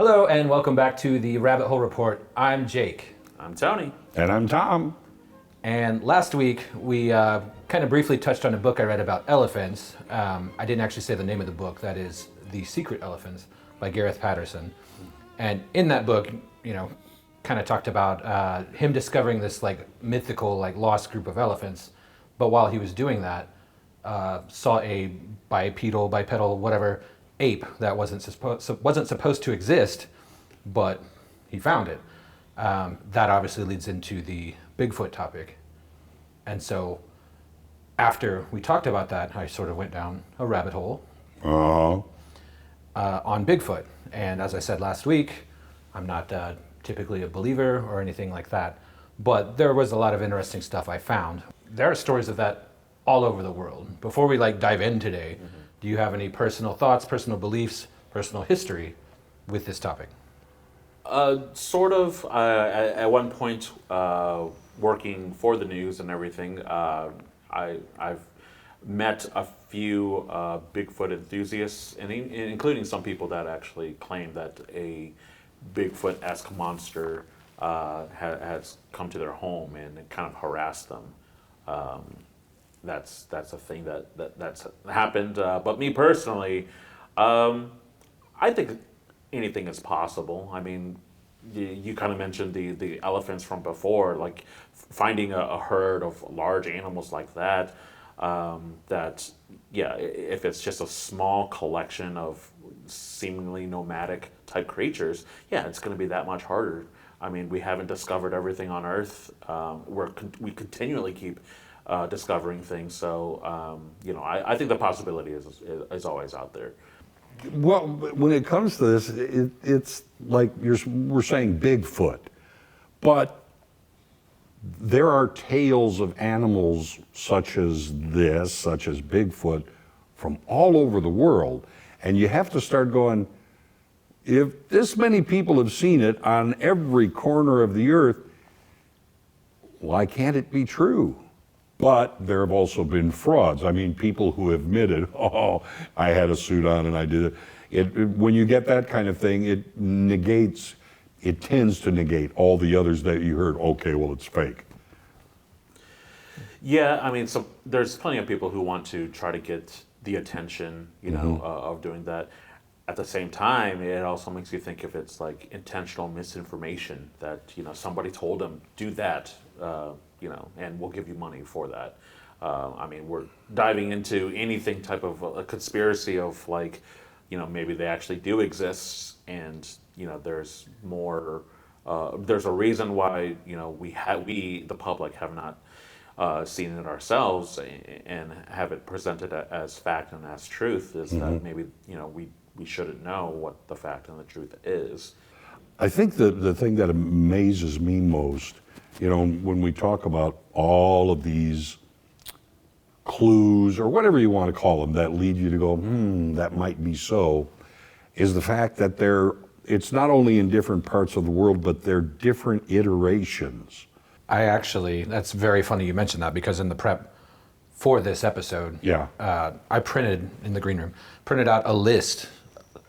Hello and welcome back to the Rabbit Hole Report. I'm Jake. I'm Tony. And I'm Tom. And last week we kind of briefly touched on a book I read about elephants. I didn't actually say the name of the book. That is The Secret Elephants by Gareth Patterson. And in that book, kind of talked about him discovering this mythical lost group of elephants. But while he was doing that, saw a bipedal, whatever, ape that wasn't supposed to exist, but he found it. That obviously leads into the Bigfoot topic. And so after we talked about that, I sort of went down a rabbit hole on Bigfoot. And as I said last week, I'm not typically a believer or anything like that, but there was a lot of interesting stuff I found. There are stories of that all over the world. Before we dive in today, do you have any personal thoughts, personal beliefs, personal history with this topic? Sort of. At one point, working for the news and everything, I've met a few Bigfoot enthusiasts, and including some people that actually claim that a Bigfoot-esque monster has come to their home and kind of harassed them. That's a thing that's happened. But me personally, I think anything is possible. I mean, you kind of mentioned the elephants from before, like finding a herd of large animals like that. If it's just a small collection of seemingly nomadic type creatures, it's going to be that much harder. I mean, we haven't discovered everything on Earth. We continually keep discovering things. So, I think the possibility is always out there. Well, when it comes to this, it's like we're saying Bigfoot, but there are tales of animals such as Bigfoot, from all over the world. And you have to start going, if this many people have seen it on every corner of the earth, why can't it be true? But there have also been frauds. I mean, people who admitted, I had a suit on and I did it. When you get that kind of thing, it tends to negate all the others that you heard, okay, well, it's fake. Yeah, I mean, so there's plenty of people who want to try to get the attention, of doing that. At the same time, it also makes you think if it's like intentional misinformation that, somebody told them, do that, and we'll give you money for that. I mean, we're diving into anything type of a conspiracy of maybe they actually do exist, and there's more. There's a reason why we the public have not seen it ourselves and have it presented as fact and as truth. Is that maybe we shouldn't know what the fact and the truth is. I think the thing that amazes me most, when we talk about all of these clues or whatever you want to call them that lead you to go, that might be so, is the fact that it's not only in different parts of the world, but they're different iterations. That's very funny you mentioned that, because in the prep for this episode, I printed in the green room, out a list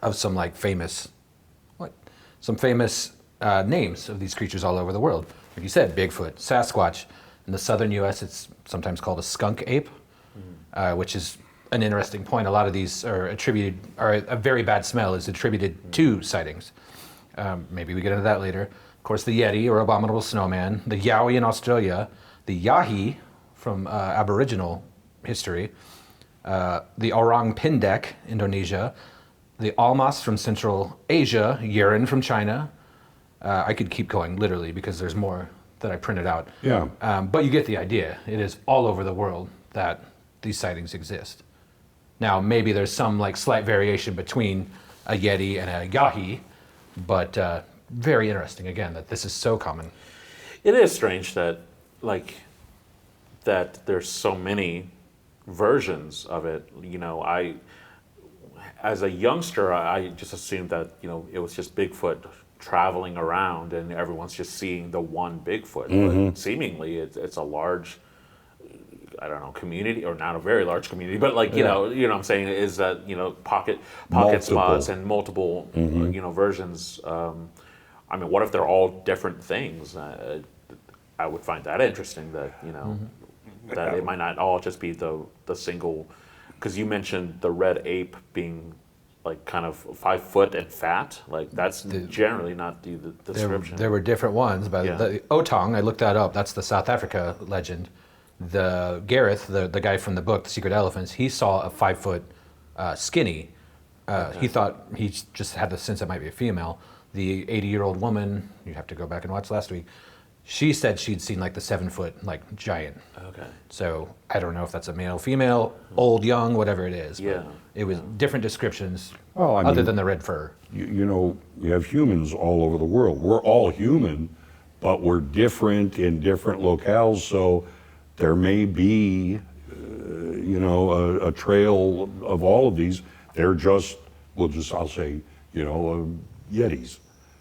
of some famous names of these creatures all over the world. Like you said, Bigfoot, Sasquatch. In the southern U.S., it's sometimes called a skunk ape, which is an interesting point. A lot of these are a very bad smell is attributed to sightings. Maybe we get into that later. Of course, the yeti, or abominable snowman, the yowie in Australia, the yahi from Aboriginal history, the orang pendek, Indonesia, the almas from Central Asia, urine from China. I could keep going, literally, because there's more that I printed out. Yeah. But you get the idea. It is all over the world that these sightings exist. Now, maybe there's some slight variation between a yeti and a yahi, but very interesting, again, that this is so common. It is strange that that there's so many versions of it. As a youngster, I just assumed that it was just Bigfoot traveling around and everyone's just seeing the one Bigfoot. But seemingly, it's a large I don't know, community, or not a very large community, but like, Yeah. you know what I'm saying, is that, pocket Multiple. spots and multiple, versions. I mean, what if they're all different things? I would find that interesting, that, that it might not all just be the single, because you mentioned the red ape being like kind of 5 foot and fat. Like that's generally not the description. There were different ones, but Yeah. the Otong, I looked that up. That's the South Africa legend. The Gareth, the guy from the book, The Secret Elephants, he saw a 5 foot skinny. He thought he just had the sense it might be a female. The 80-year-old woman, you'd have to go back and watch last week. She said she'd seen like the 7 foot like giant. Okay. So I don't know if that's a male, female, old, young, whatever it is. Yeah. But it was different descriptions Well, I other mean- than the red fur. You have humans all over the world. We're all human, but we're different in different locales. So there may be, a trail of all of these. They're just, I'll say, Yetis.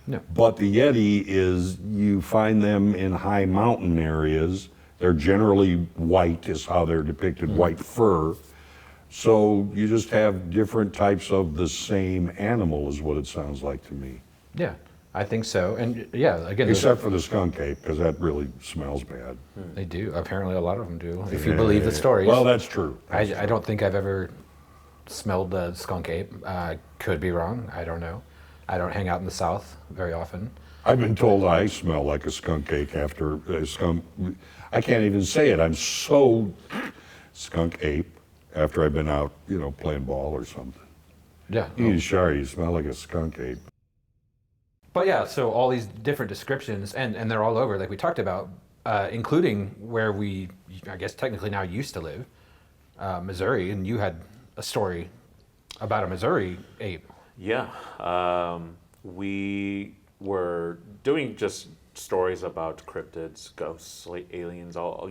No. But the Yeti is, you find them in high mountain areas. They're generally white, is how they're depicted, white fur. So you just have different types of the same animal, is what it sounds like to me. Yeah, I think so. And yeah, again, Except for the skunk ape, because that really smells bad. they do. Apparently, a lot of them do, if you believe the stories. Well, that's true. I don't think I've ever smelled a skunk ape. Could be wrong. I don't know. I don't hang out in the South very often. I've been told I smell like a skunk ape after a skunk. I can't even say it. I'm so skunk ape after I've been out, playing ball or something. Yeah. You smell like a skunk ape. But yeah, so all these different descriptions, and they're all over, like we talked about, including where we, I guess technically now used to live, Missouri, and you had a story about a Missouri ape. Yeah, we were doing just stories about cryptids, ghosts, aliens, all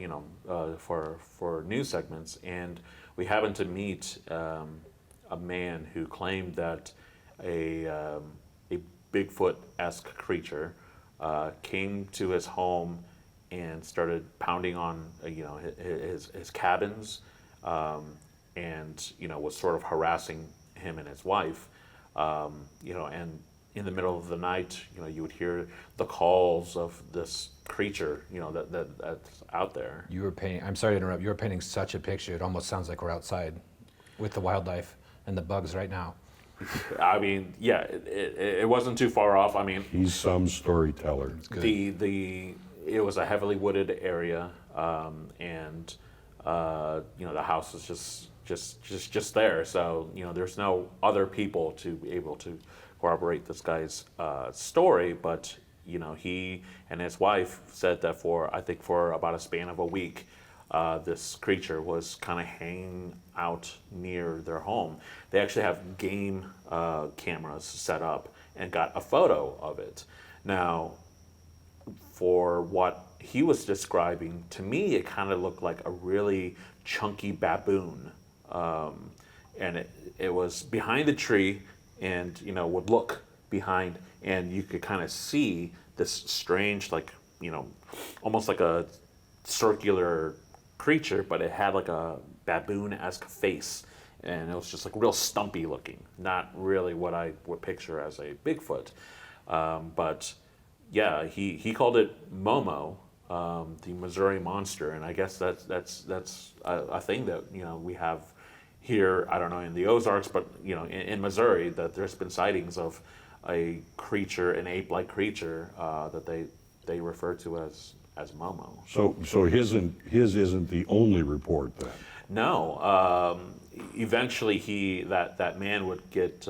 for news segments, and we happened to meet a man who claimed that a Bigfoot-esque creature came to his home and started pounding on his cabins, and was sort of harassing him and his wife. And in the middle of the night, you would hear the calls of this creature, that's out there. You were painting, I'm sorry to interrupt, you were painting such a picture, it almost sounds like we're outside with the wildlife and the bugs right now. I mean, yeah, it wasn't too far off. I mean, He's some storyteller. it was a heavily wooded area, and the house is just there. So there's no other people to be able to corroborate this guy's story. But he and his wife said that for about a span of a week, this creature was kind of hanging out near their home. They actually have game cameras set up and got a photo of it. Now, for what he was describing, to me it kind of looked like a really chunky baboon. And it was behind the tree, and would look behind, and you could kind of see this strange, like almost like a circular creature, but it had like a baboon-esque face, and it was just like real stumpy looking, not really what I would picture as a Bigfoot. But yeah, he called it Momo, the Missouri monster, and I guess that's a thing that we have here. I don't know in the Ozarks, but in Missouri, that there's been sightings of a creature, an ape-like creature that they refer to as Momo. So his isn't the only report then. No. Eventually, that man would get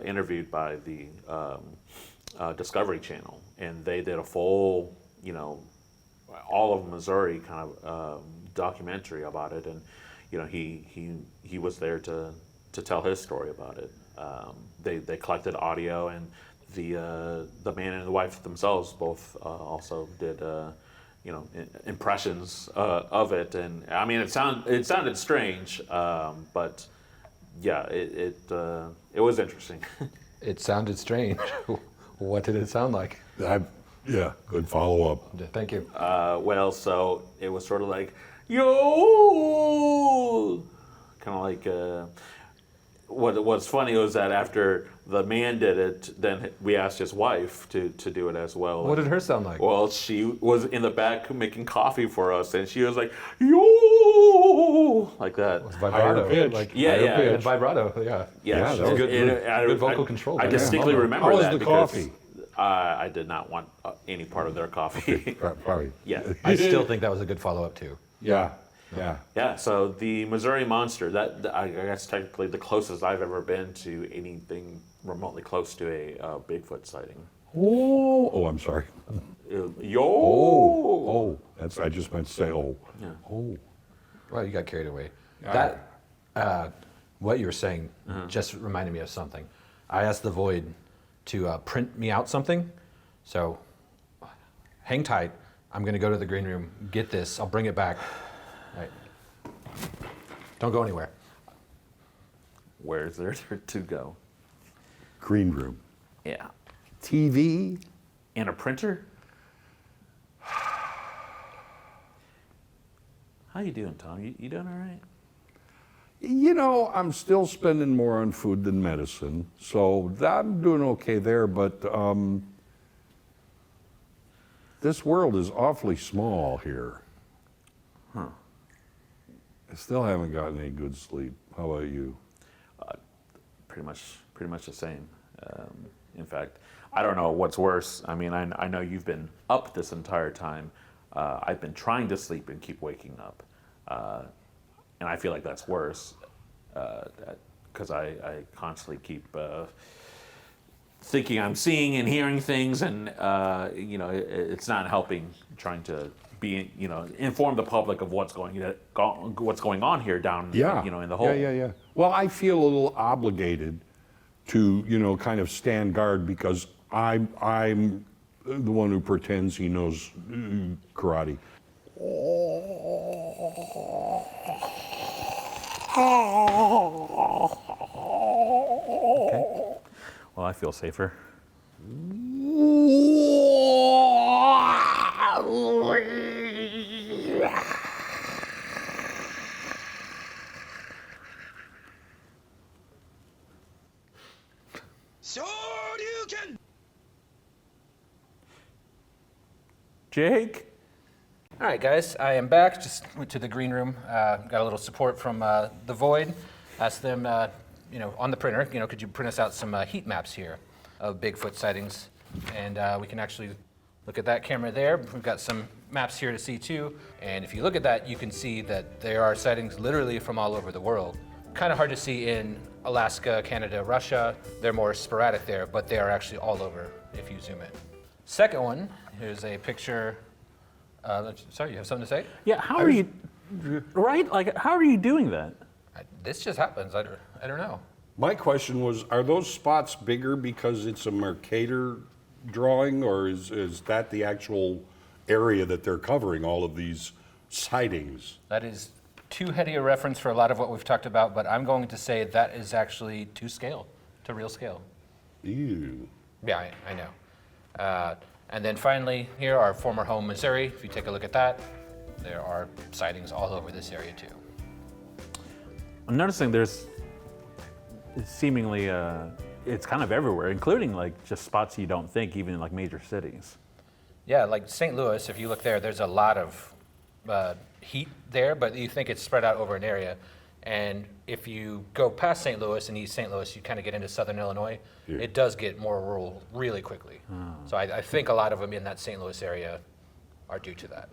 interviewed by the Discovery Channel, and they did a full, all of Missouri kind of documentary about it, and he was there to tell his story about it. They collected audio, and the man and the wife themselves both also did impressions of it, and I mean it sounded strange, but yeah, it was interesting. It sounded strange. What did it sound like? Yeah, good follow-up. Thank you. Well, so it was sort of like, yo, kind of like. What's funny was that after the man did it, then we asked his wife to do it as well. What did her sound like? Well, she was in the back making coffee for us, and she was like, yo, like that. Vibrato. Higher pitch. Like, Yeah, yeah. And vibrato, yeah. Yeah, that was good vocal control I there. distinctly Yeah. remember How was that the because coffee? I did not want any part of their coffee. Probably. Yeah. I still think that was a good follow-up, too. Yeah. Yeah. Yeah, so the Missouri Monster, I guess technically the closest I've ever been to anything remotely close to a Bigfoot sighting. Oh, I'm sorry. Yo! Oh, that's. I just meant to say oh. Yeah. Oh. Well, you got carried away. That, what you were saying just reminded me of something. I asked the Void to print me out something, so hang tight. I'm going to go to the green room, get this, I'll bring it back. All right. Don't go anywhere. Where is there to go? Green room. Yeah. TV. And a printer? How you doing, Tom? You doing all right? You know, I'm still spending more on food than medicine, so I'm doing okay there, but this world is awfully small here. Huh. I still haven't gotten any good sleep. How about you? Pretty much the same. In fact, I don't know what's worse. I mean, I know you've been up this entire time. I've been trying to sleep and keep waking up. And I feel like that's worse because I constantly keep thinking I'm seeing and hearing things, and it's not helping trying to be inform the public of what's going on here down in the hole. Yeah. Well, I feel a little obligated to kind of stand guard because I'm the one who pretends he knows karate. Okay. Well, I feel safer. Jake? All right, guys, I am back. Just went to the green room. Got a little support from the Void. Asked them, on the printer, could you print us out some heat maps here of Bigfoot sightings? And we can actually look at that camera there. We've got some maps here to see too. And if you look at that, you can see that there are sightings literally from all over the world. Kind of hard to see in Alaska, Canada, Russia. They're more sporadic there, but they are actually all over if you zoom in. Second one, here's a picture. Sorry, you have something to say? Yeah, how are you, right? Like, how are you doing that? This just happens. I don't know. My question was, are those spots bigger because it's a Mercator drawing, or is that the actual area that they're covering all of these sightings? That is too heady a reference for a lot of what we've talked about, but I'm going to say that is actually to scale, to real scale. Ew. Yeah, I know. And then finally, here, our former home, Missouri. If you take a look at that, there are sightings all over this area too. I'm noticing there's seemingly, it's kind of everywhere, including like just spots you don't think, even in like major cities. Yeah, like St. Louis, if you look there, there's a lot of heat there, but you think it's spread out over an area. And if you go past St. Louis and East St. Louis, you kind of get into southern Illinois. Yeah. It does get more rural really quickly. So I think a lot of them in that St. Louis area are due to that.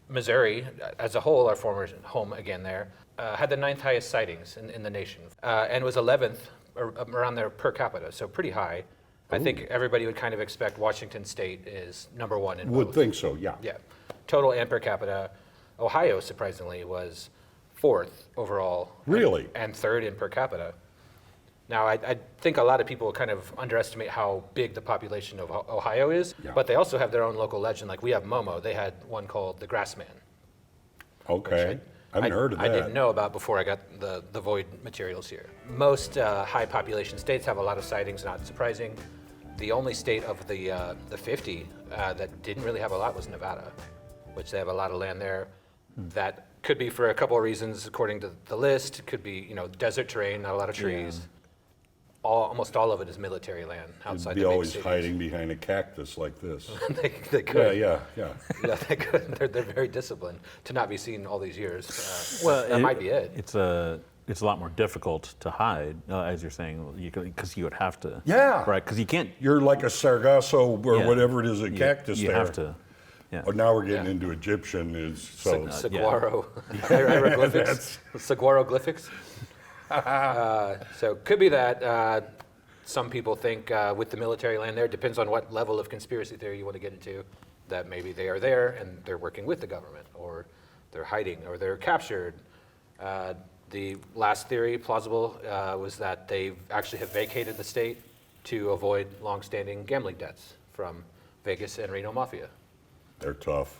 Missouri, as a whole, our former home again there, had the 9th highest sightings in the nation, and was 11th around there per capita, so pretty high. Ooh. I think everybody would kind of expect Washington State is number one in both. Would think so, yeah. Yeah, total and per capita. Ohio, surprisingly, was 4th overall. Really? And 3rd in per capita. Now, I think a lot of people kind of underestimate how big the population of Ohio is, but they also have their own local legend. Like we have Momo, they had one called the Grassman. Okay, I haven't heard of that. I didn't know about before I got the Void materials here. Most high population states have a lot of sightings, not surprising. The only state of the 50 that didn't really have a lot was Nevada, which they have a lot of land there. That Could be for a couple of reasons, according to the list. It could be, desert terrain, not a lot of trees. Almost all of it is military land outside They'd be the big always cities. hiding behind a cactus like this. They could. Yeah. Yeah, they could. They're very disciplined to not be seen all these years. That it might be it. It's a lot more difficult to hide, as you're saying, because you would have to. Yeah. Right, because you can't. You're like a sargasso or Yeah. whatever it is, a cactus You there. have to. Yeah. But now we're getting Yeah. into Egyptian. Saguaro hieroglyphics. Saguaro glyphics. So could be that. Some people think with the military land there, depends on what level of conspiracy theory you want to get into, that maybe they are there and they're working with the government, or they're hiding, or they're captured. The last theory, plausible, was that they actually have vacated the state to avoid long-standing gambling debts from Vegas and Reno Mafia. They're tough.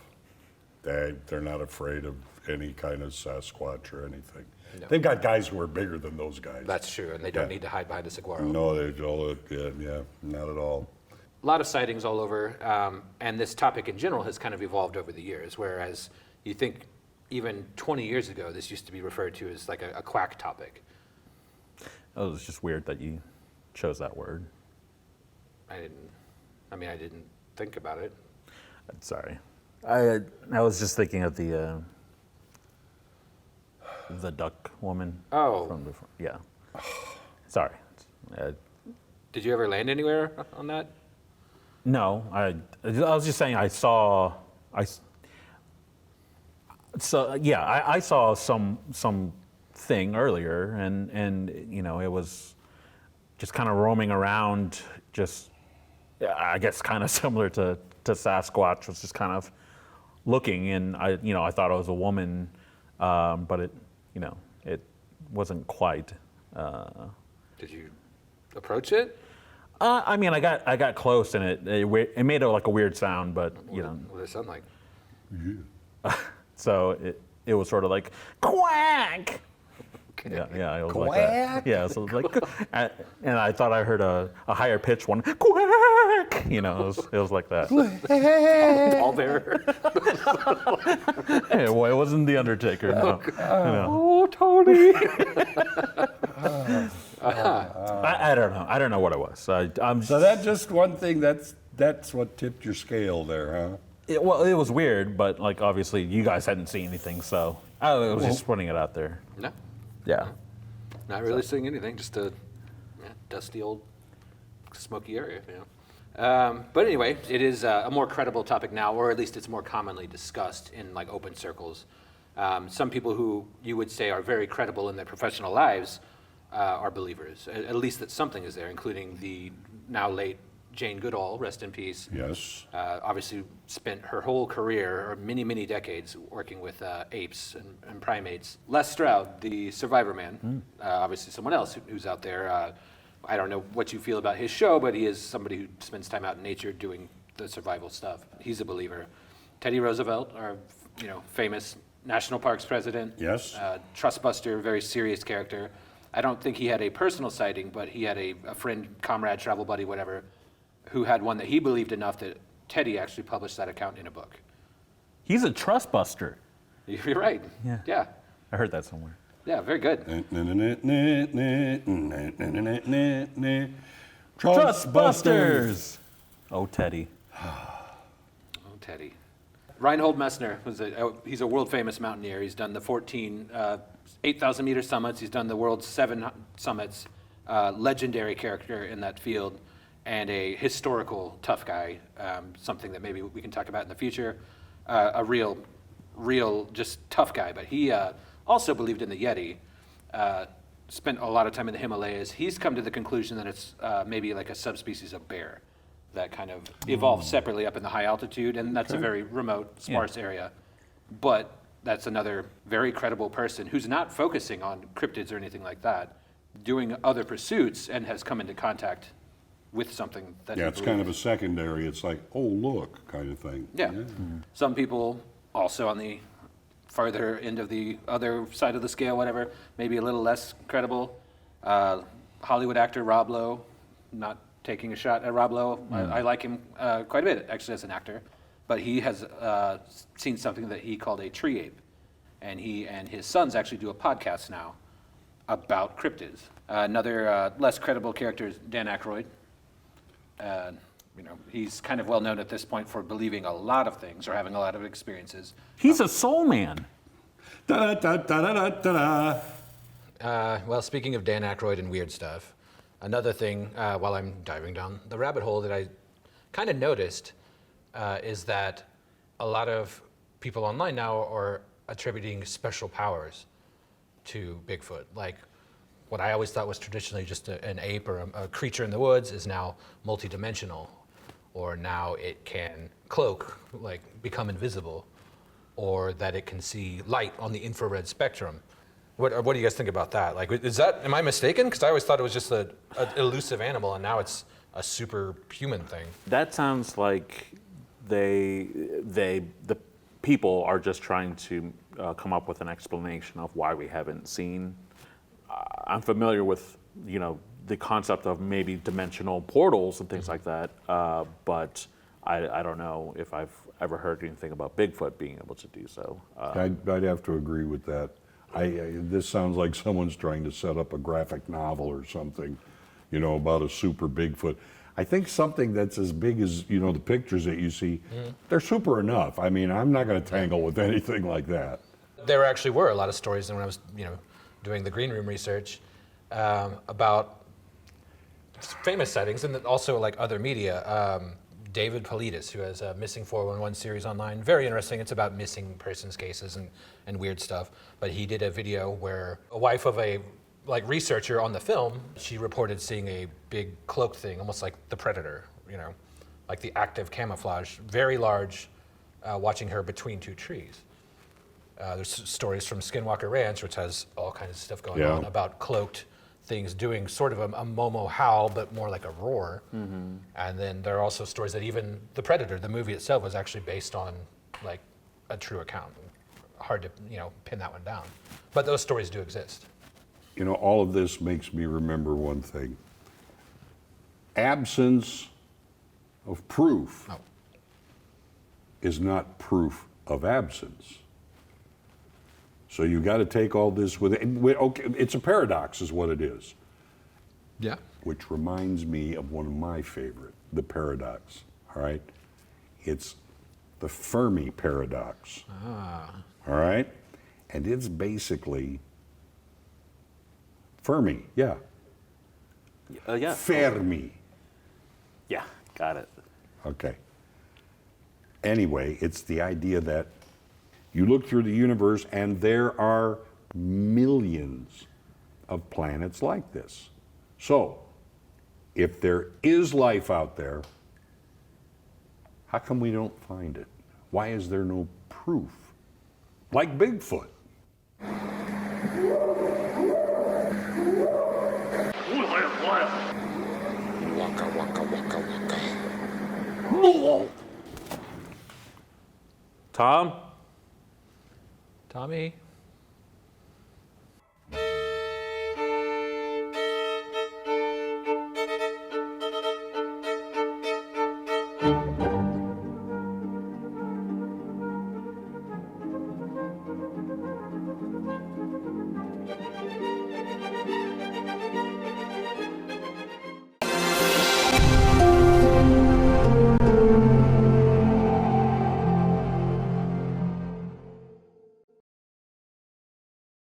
They're not afraid of any kind of Sasquatch or anything. No. They've got guys who are bigger than those guys. That's true, and they don't Yeah. need to hide behind a saguaro. No, they don't. Yeah, not at all. A lot of sightings all over, and this topic in general has kind of evolved over the years, whereas you think even 20 years ago, this used to be referred to as like a quack topic. Oh, it's just weird that you chose that word. I didn't think about it. Sorry. I was just thinking of the duck woman. Oh. From before. Yeah. Sorry. Did you ever land anywhere on that? No, I was just saying I saw some thing earlier, and it was just kind of roaming around, just I guess kind of similar to Sasquatch, was just kind of looking, and I thought it was a woman, but it wasn't quite. Did you approach it? I got close, and it made like a weird sound, but What did it sound like? so it was sort of like quack. Okay. Yeah, it was like that. Yeah, so it was like, and I thought I heard a higher pitched one, quack. It was like that. All there. Hey, well, it wasn't the Undertaker. No. Oh, Tony. I don't know. I don't know what it was. I'm So that's just one thing. That's what tipped your scale there, huh? it was weird, but like obviously you guys hadn't seen anything, so I was just putting it out there. No, Yeah. not really seeing anything. Just a dusty old smoky area. But anyway, it is a more credible topic now, or at least it's more commonly discussed in like open circles. Some people who you would say are very credible in their professional lives are believers, at least that something is there, including the now late Jane Goodall, rest in peace. Yes. Obviously spent her whole career, or many, many decades, working with apes and primates. Les Stroud, the Survivor Man, obviously someone else who's out there. I don't know what you feel about his show, but he is somebody who spends time out in nature doing the survival stuff. He's a believer. Teddy Roosevelt, our famous national parks president. Yes. Trust buster, very serious character. I don't think he had a personal sighting, but he had a friend, comrade, travel buddy, whatever, who had one that he believed enough that Teddy actually published that account in a book. He's a trust buster. You're right. Yeah. Yeah. I heard that somewhere. Yeah, very good. Trust busters. Oh, Teddy. Oh, Teddy. Reinhold Messner he's a world famous mountaineer. He's done the 14 8,000 meter summits. He's done the world's 7 summits. Legendary character in that field, and a historical tough guy. Something that maybe we can talk about in the future. A real just tough guy. But he also believed in the Yeti. Spent a lot of time in the Himalayas. He's come to the conclusion that it's maybe like a subspecies of bear that kind of evolved separately up in the high altitude, and that's a very remote, sparse area. But that's another very credible person who's not focusing on cryptids or anything like that, doing other pursuits, and has come into contact with something that he Yeah, it's kind of a believes. secondary. It's like, oh, look, kind of thing. Yeah. Some people also on the farther end of the other side of the scale, whatever, maybe a little less credible. Hollywood actor Rob Lowe, not taking a shot at Rob Lowe. I like him quite a bit, actually, as an actor. But he has seen something that he called a tree ape. and he and his sons actually do a podcast now about cryptids. Another less credible character is Dan Aykroyd. He's kind of well known at this point for believing a lot of things or having a lot of experiences. He's a soul man. Da da da da da da. Well, speaking of Dan Aykroyd and weird stuff, another thing while I'm diving down the rabbit hole that I kind of noticed is that a lot of people online now are attributing special powers to Bigfoot. Like what I always thought was traditionally just an ape or a creature in the woods is now multidimensional, or now it can cloak, like become invisible, or that it can see light on the infrared spectrum. What do you guys think about that? Like, am I mistaken? Because I always thought it was just an elusive animal, and now it's a superhuman thing. That sounds like the people are just trying to come up with an explanation of why we haven't seen. I'm familiar with, the concept of maybe dimensional portals and things like that, but I don't know if I've ever heard anything about Bigfoot being able to do so. I'd have to agree with that. This sounds like someone's trying to set up a graphic novel or something, about a super Bigfoot. I think something that's as big as, the pictures that you see, they're super enough. I mean, I'm not going to tangle with anything like that. There actually were a lot of stories, and when I was, doing the green room research about famous sightings, and also like other media. David Politis, who has a Missing 411 series online, very interesting. It's about missing persons cases and weird stuff. But he did a video where a wife of a researcher on the film, she reported seeing a big cloaked thing, almost like the Predator, like the active camouflage, very large, watching her between two trees. There's stories from Skinwalker Ranch, which has all kinds of stuff going on about cloaked things doing sort of a Momo howl, but more like a roar. Mm-hmm. And then there are also stories that even The Predator, the movie itself, was actually based on like a true account. Hard to pin that one down, but those stories do exist. All of this makes me remember one thing: absence of proof is not proof of absence. So you got to take all this with it. Okay, it's a paradox is what it is. Yeah. Which reminds me of one of my favorite, the paradox, all right? It's the Fermi paradox, all right? And it's basically, Fermi, yeah. Yeah. Fermi. Yeah, got it. Okay. Anyway, it's the idea that you look through the universe and there are millions of planets like this. So, if there is life out there, how come we don't find it? Why is there no proof? Like Bigfoot. Waka waka waka waka. Tom? Tommy?